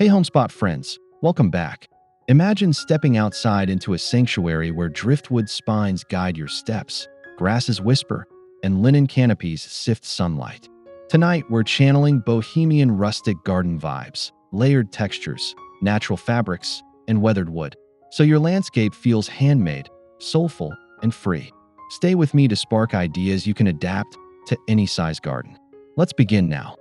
Hey Homespot friends, welcome back. Imagine stepping outside into a sanctuary where driftwood spines guide your steps, grasses whisper, and linen canopies sift sunlight. Tonight we're channeling Bohemian Rustic Garden vibes, layered textures, natural fabrics, and weathered wood, so your landscape feels handmade, soulful, and free. Stay with me to spark ideas you can adapt to any size garden. Let's begin now.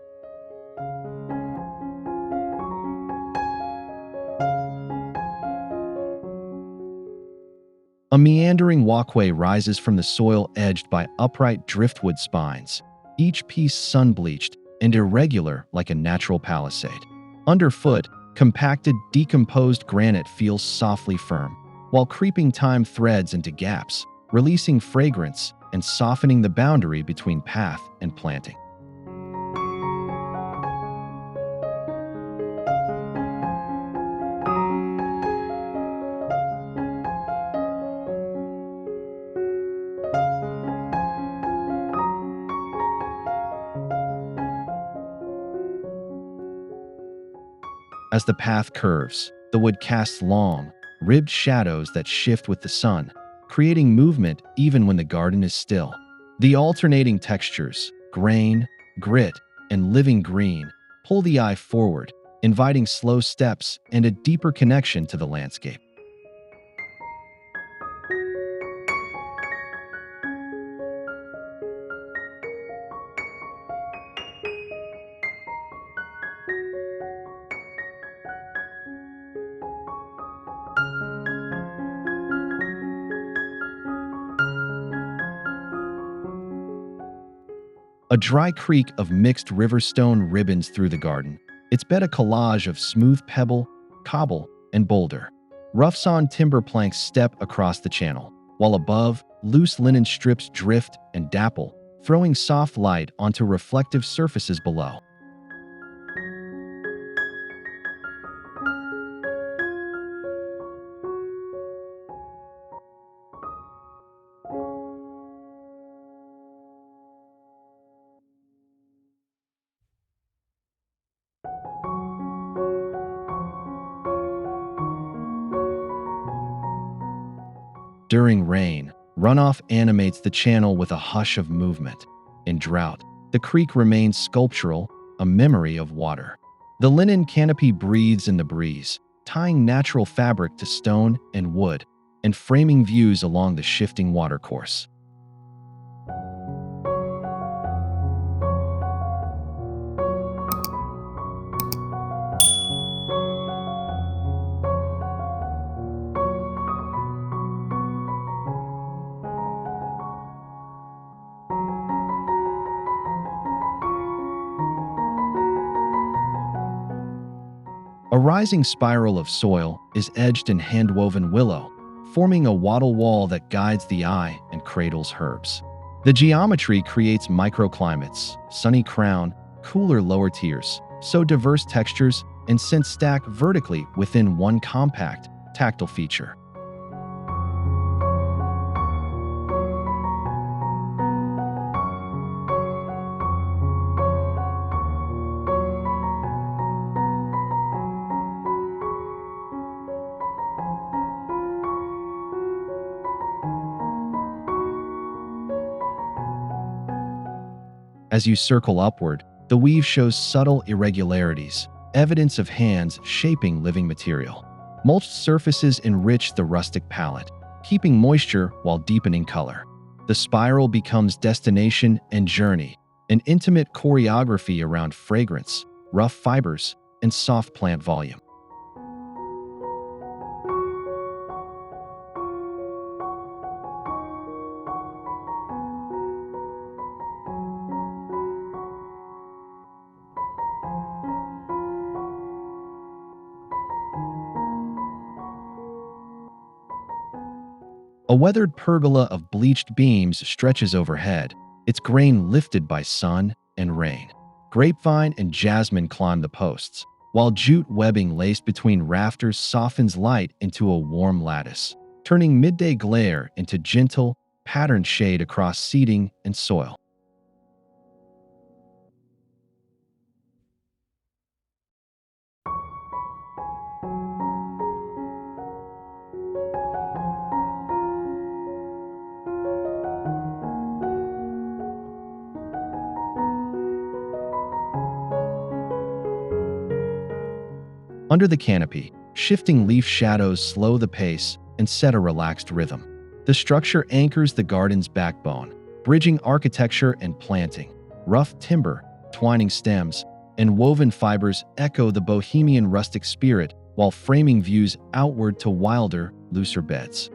A meandering walkway rises from the soil edged by upright driftwood spines, each piece sun-bleached and irregular like a natural palisade. Underfoot, compacted, decomposed granite feels softly firm, while creeping time threads into gaps, releasing fragrance and softening the boundary between path and planting. As the path curves, the wood casts long, ribbed shadows that shift with the sun, creating movement even when the garden is still. The alternating textures, grain, grit, and living green, pull the eye forward, inviting slow steps and a deeper connection to the landscape. A dry creek of mixed riverstone ribbons through the garden, its bed a collage of smooth pebble, cobble, and boulder. Rough-sawn timber planks step across the channel, while above, loose linen strips drift and dapple, throwing soft light onto reflective surfaces below. During rain, runoff animates the channel with a hush of movement. In drought, the creek remains sculptural, a memory of water. The linen canopy breathes in the breeze, tying natural fabric to stone and wood, and framing views along the shifting watercourse. A rising spiral of soil is edged in hand-woven willow, forming a wattle wall that guides the eye and cradles herbs. The geometry creates microclimates, sunny crown, cooler lower tiers, so diverse textures and scents stack vertically within one compact, tactile feature. As you circle upward, the weave shows subtle irregularities, evidence of hands shaping living material. Mulched surfaces enrich the rustic palette, keeping moisture while deepening color. The spiral becomes destination and journey, an intimate choreography around fragrance, rough fibers, and soft plant volume. A weathered pergola of bleached beams stretches overhead, its grain lifted by sun and rain. Grapevine and jasmine climb the posts, while jute webbing laced between rafters softens light into a warm lattice, turning midday glare into gentle, patterned shade across seating and soil. Under the canopy, shifting leaf shadows slow the pace and set a relaxed rhythm. The structure anchors the garden's backbone, bridging architecture and planting. Rough timber, twining stems, and woven fibers echo the Bohemian rustic spirit while framing views outward to wilder, looser beds.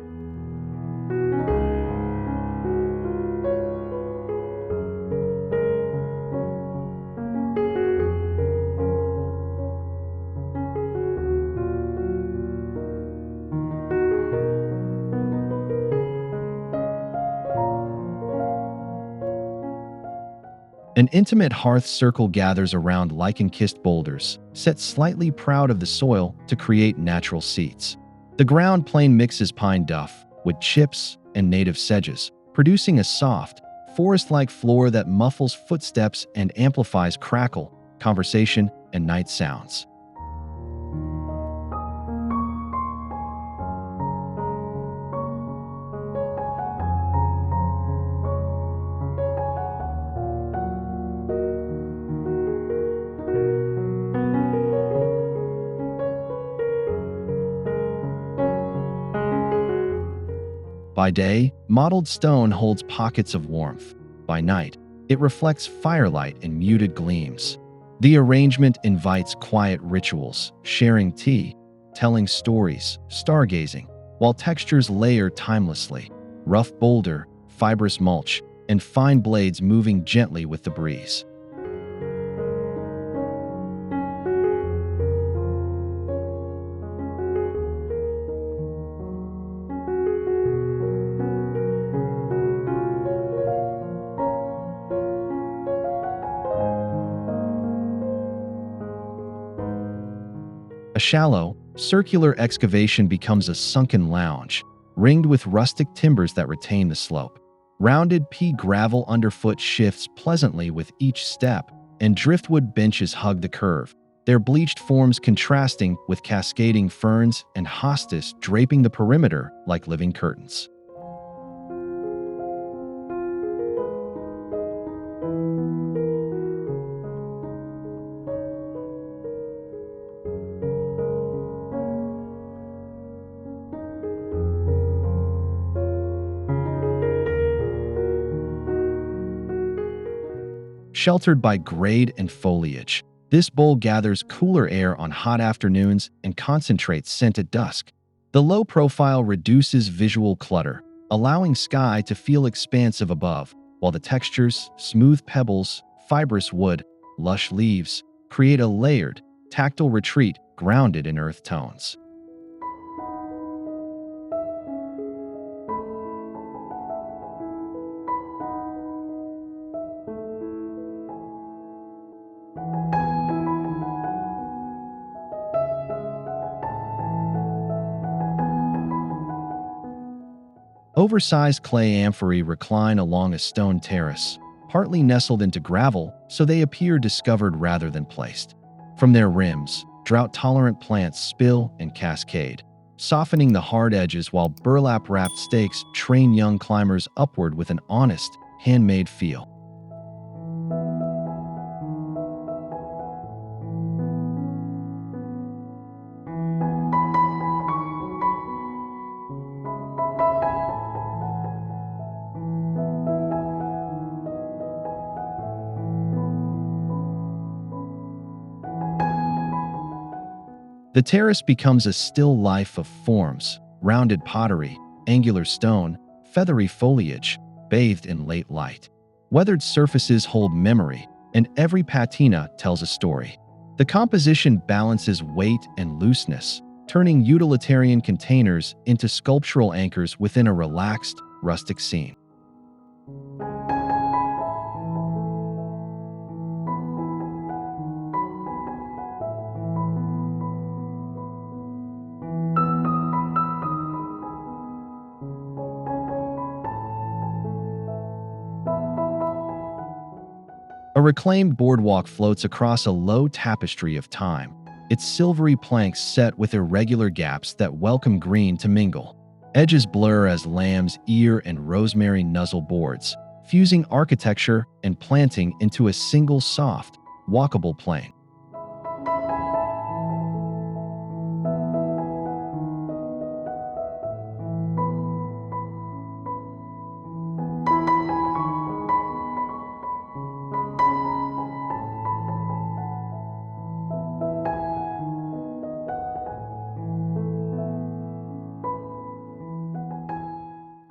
An intimate hearth circle gathers around lichen-kissed boulders, set slightly proud of the soil to create natural seats. The ground plane mixes pine duff with chips and native sedges, producing a soft, forest-like floor that muffles footsteps and amplifies crackle, conversation, and night sounds. By day, mottled stone holds pockets of warmth. By night, it reflects firelight and muted gleams. The arrangement invites quiet rituals, sharing tea, telling stories, stargazing, while textures layer timelessly. Rough boulder, fibrous mulch, and fine blades moving gently with the breeze. A shallow, circular excavation becomes a sunken lounge, ringed with rustic timbers that retain the slope. Rounded pea gravel underfoot shifts pleasantly with each step, and driftwood benches hug the curve, their bleached forms contrasting with cascading ferns and hostas draping the perimeter like living curtains. Sheltered by grade and foliage, this bowl gathers cooler air on hot afternoons and concentrates scent at dusk. The low profile reduces visual clutter, allowing sky to feel expansive above, while the textures, smooth pebbles, fibrous wood, lush leaves, create a layered, tactile retreat grounded in earth tones. Oversized clay amphorae recline along a stone terrace, partly nestled into gravel so they appear discovered rather than placed. From their rims, drought-tolerant plants spill and cascade, softening the hard edges while burlap-wrapped stakes train young climbers upward with an honest, handmade feel. The terrace becomes a still life of forms, rounded pottery, angular stone, feathery foliage, bathed in late light. Weathered surfaces hold memory, and every patina tells a story. The composition balances weight and looseness, turning utilitarian containers into sculptural anchors within a relaxed, rustic scene. A reclaimed boardwalk floats across a low tapestry of time, its silvery planks set with irregular gaps that welcome green to mingle. Edges blur as lamb's ear and rosemary nuzzle boards, fusing architecture and planting into a single soft, walkable plane.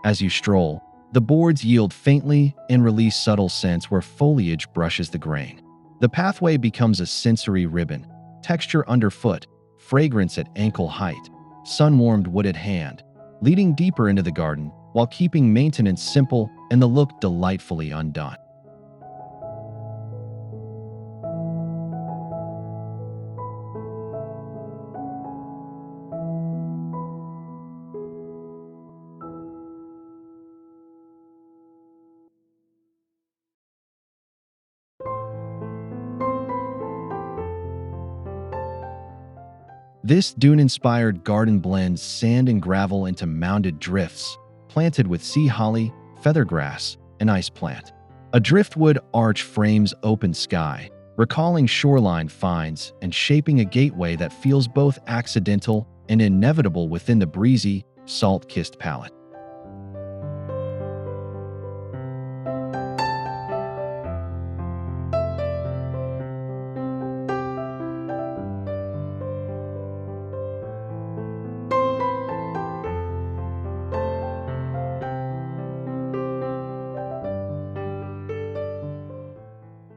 As you stroll, the boards yield faintly and release subtle scents where foliage brushes the grain. The pathway becomes a sensory ribbon, texture underfoot, fragrance at ankle height, sun-warmed wood at hand, leading deeper into the garden while keeping maintenance simple and the look delightfully undone. This dune-inspired garden blends sand and gravel into mounded drifts, planted with sea holly, feathergrass, and ice plant. A driftwood arch frames open sky, recalling shoreline finds and shaping a gateway that feels both accidental and inevitable within the breezy, salt-kissed palette.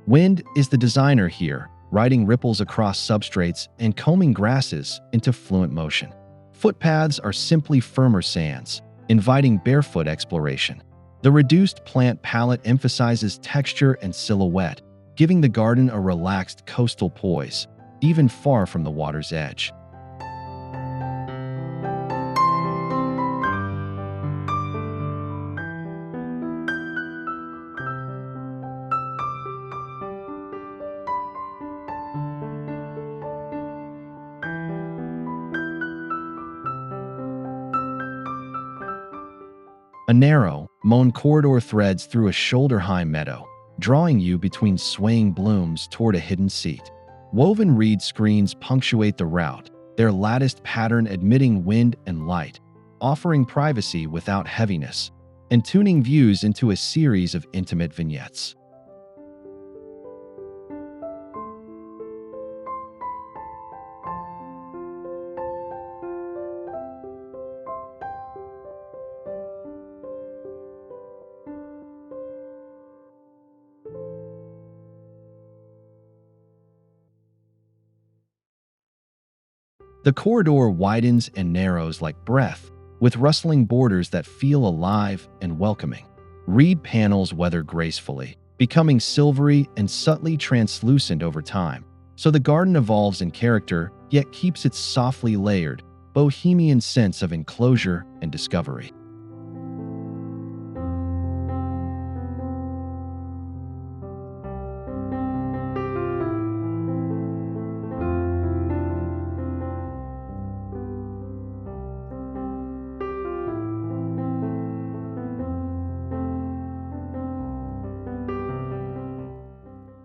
Wind is the designer here, riding ripples across substrates and combing grasses into fluent motion. Footpaths are simply firmer sands, inviting barefoot exploration. The reduced plant palette emphasizes texture and silhouette, giving the garden a relaxed coastal poise, even far from the water's edge. A narrow, mown corridor threads through a shoulder-high meadow, drawing you between swaying blooms toward a hidden seat. Woven reed screens punctuate the route, their latticed pattern admitting wind and light, offering privacy without heaviness, and tuning views into a series of intimate vignettes. The corridor widens and narrows like breath, with rustling borders that feel alive and welcoming. Reed panels weather gracefully, becoming silvery and subtly translucent over time, so the garden evolves in character yet keeps its softly layered, bohemian sense of enclosure and discovery.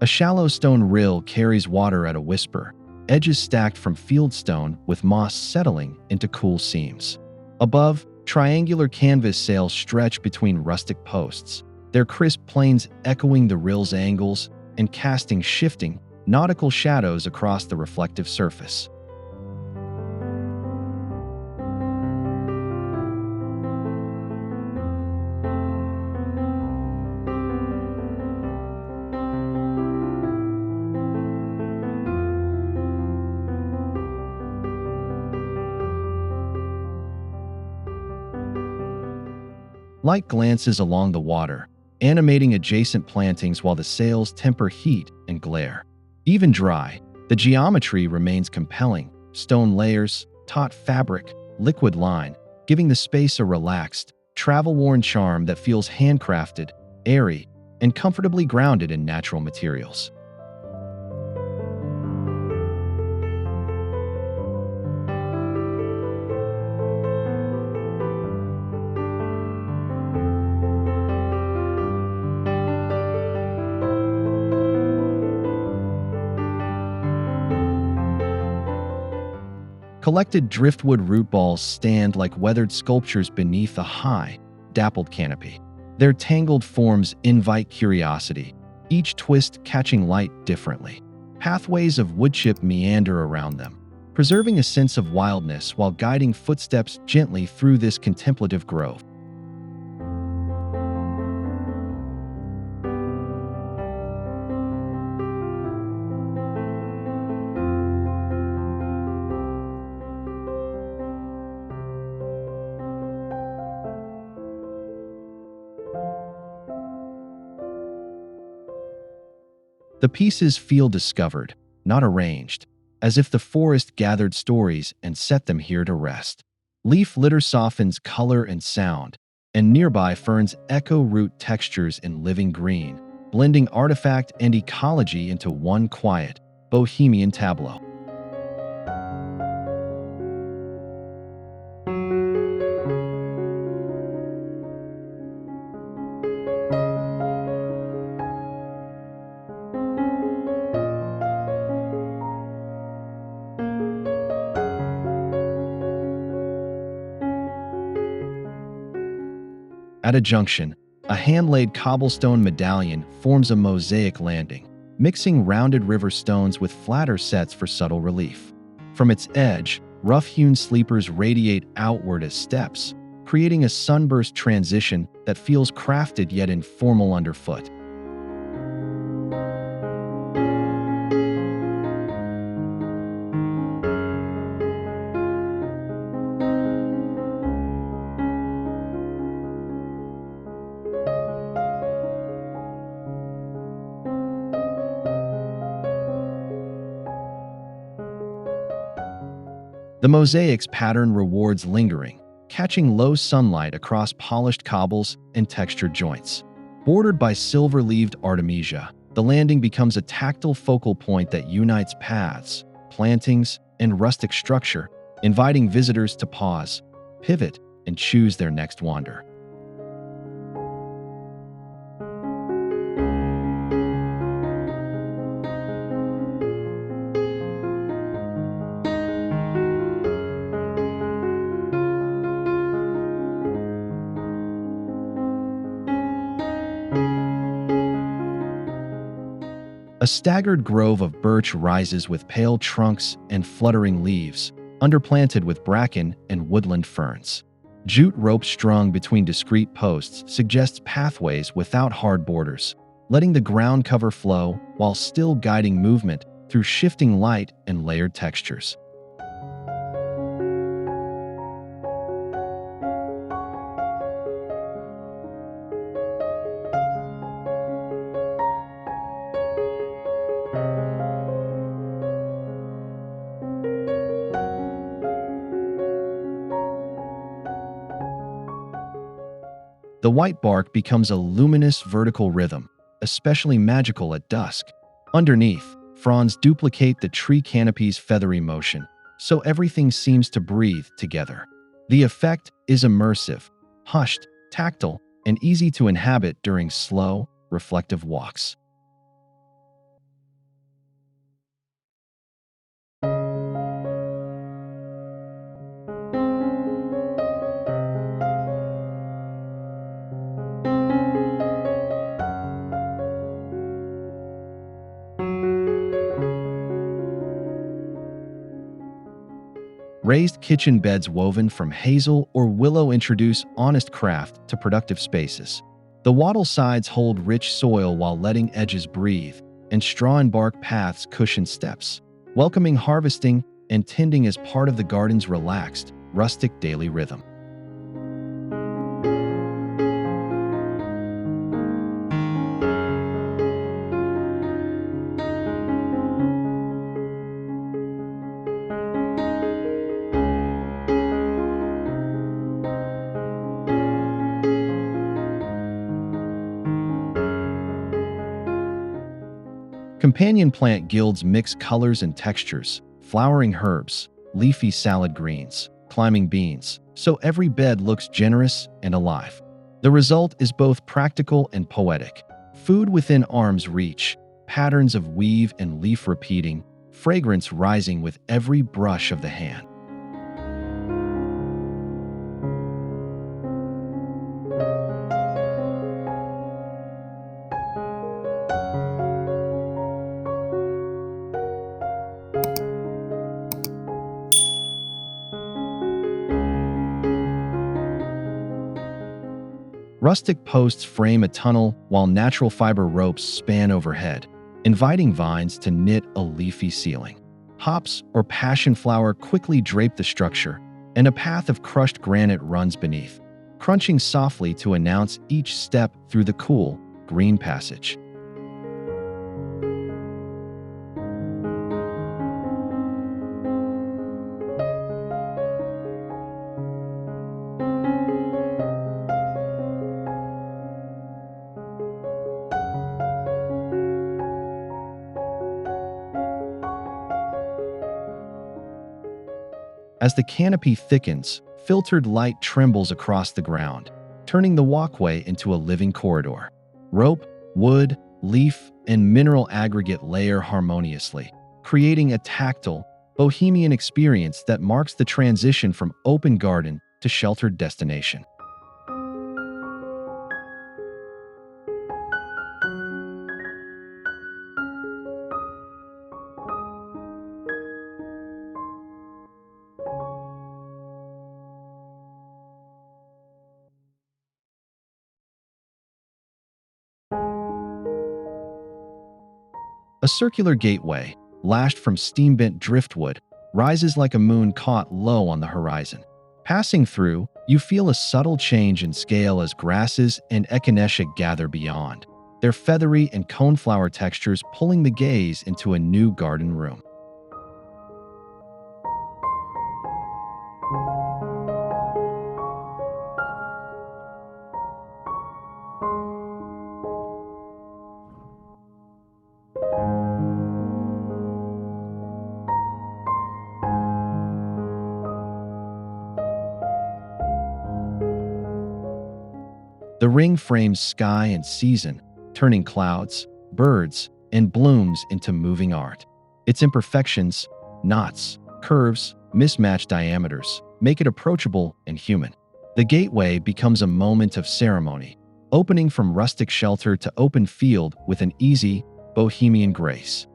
A shallow stone rill carries water at a whisper, edges stacked from fieldstone with moss settling into cool seams. Above, triangular canvas sails stretch between rustic posts, their crisp planes echoing the rill's angles and casting shifting, nautical shadows across the reflective surface. Light glances along the water, animating adjacent plantings while the sails temper heat and glare. Even dry, the geometry remains compelling: stone layers, taut fabric, liquid line, giving the space a relaxed, travel-worn charm that feels handcrafted, airy, and comfortably grounded in natural materials. Collected driftwood root balls stand like weathered sculptures beneath a high, dappled canopy. Their tangled forms invite curiosity, each twist catching light differently. Pathways of woodchip meander around them, preserving a sense of wildness while guiding footsteps gently through this contemplative grove. The pieces feel discovered, not arranged, as if the forest gathered stories and set them here to rest. Leaf litter softens color and sound, and nearby ferns echo root textures in living green, blending artifact and ecology into one quiet, bohemian tableau. At a junction, a hand-laid cobblestone medallion forms a mosaic landing, mixing rounded river stones with flatter sets for subtle relief. From its edge, rough-hewn sleepers radiate outward as steps, creating a sunburst transition that feels crafted yet informal underfoot. The mosaic's pattern rewards lingering, catching low sunlight across polished cobbles and textured joints. Bordered by silver-leaved artemisia, the landing becomes a tactile focal point that unites paths, plantings, and rustic structure, inviting visitors to pause, pivot, and choose their next wander. A staggered grove of birch rises with pale trunks and fluttering leaves, underplanted with bracken and woodland ferns. Jute rope strung between discrete posts suggests pathways without hard borders, letting the ground cover flow while still guiding movement through shifting light and layered textures. The white bark becomes a luminous vertical rhythm, especially magical at dusk. Underneath, fronds duplicate the tree canopy's feathery motion, so everything seems to breathe together. The effect is immersive, hushed, tactile, and easy to inhabit during slow, reflective walks. Raised kitchen beds woven from hazel or willow introduce honest craft to productive spaces. The wattle sides hold rich soil while letting edges breathe, and straw and bark paths cushion steps, welcoming harvesting and tending as part of the garden's relaxed, rustic daily rhythm. Companion plant guilds mix colors and textures, flowering herbs, leafy salad greens, climbing beans, so every bed looks generous and alive. The result is both practical and poetic. Food within arm's reach, patterns of weave and leaf repeating, fragrance rising with every brush of the hand. Rustic posts frame a tunnel while natural fiber ropes span overhead, inviting vines to knit a leafy ceiling. Hops or passion flower quickly drape the structure, and a path of crushed granite runs beneath, crunching softly to announce each step through the cool, green passage. As the canopy thickens, filtered light trembles across the ground, turning the walkway into a living corridor. Rope, wood, leaf, and mineral aggregate layer harmoniously, creating a tactile, bohemian experience that marks the transition from open garden to sheltered destination. A circular gateway, lashed from steam-bent driftwood, rises like a moon caught low on the horizon. Passing through, you feel a subtle change in scale as grasses and echinacea gather beyond, their feathery and coneflower textures pulling the gaze into a new garden room. The ring frames sky and season, turning clouds, birds, and blooms into moving art. Its imperfections, knots, curves, mismatched diameters, make it approachable and human. The gateway becomes a moment of ceremony, opening from rustic shelter to open field with an easy, bohemian grace.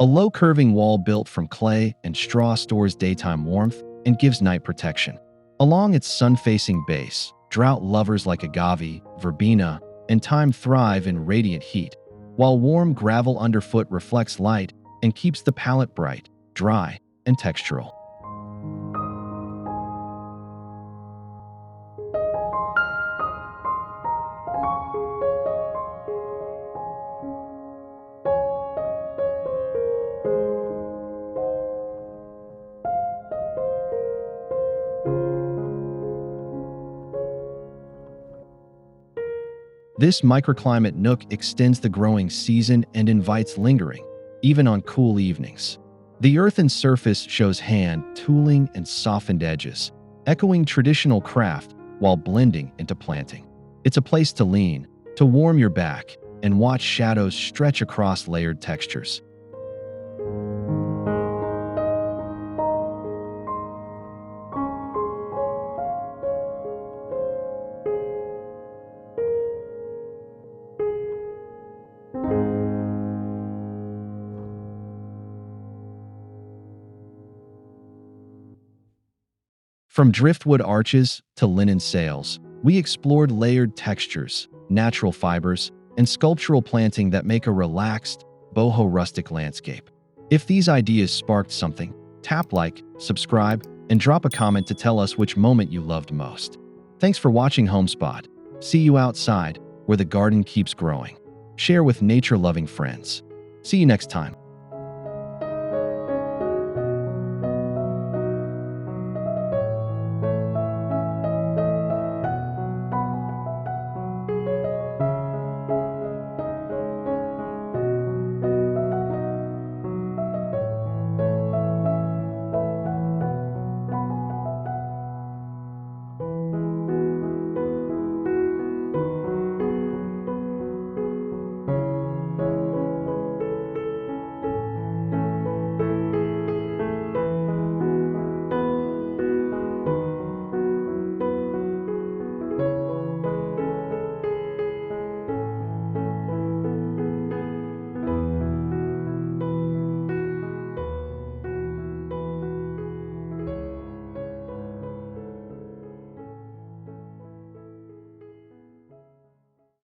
A low curving wall built from clay and straw stores daytime warmth and gives night protection. Along its sun-facing base, drought lovers like agave, verbena, and thyme thrive in radiant heat, while warm gravel underfoot reflects light and keeps the palate bright, dry, and textural. This microclimate nook extends the growing season and invites lingering, even on cool evenings. The earthen surface shows hand tooling and softened edges, echoing traditional craft while blending into planting. It's a place to lean, to warm your back, and watch shadows stretch across layered textures. From driftwood arches to linen sails, we explored layered textures, natural fibers, and sculptural planting that make a relaxed, boho rustic landscape. If these ideas sparked something, tap like, subscribe, and drop a comment to tell us which moment you loved most. Thanks for watching Homespot. See you outside, where the garden keeps growing. Share with nature-loving friends. See you next time.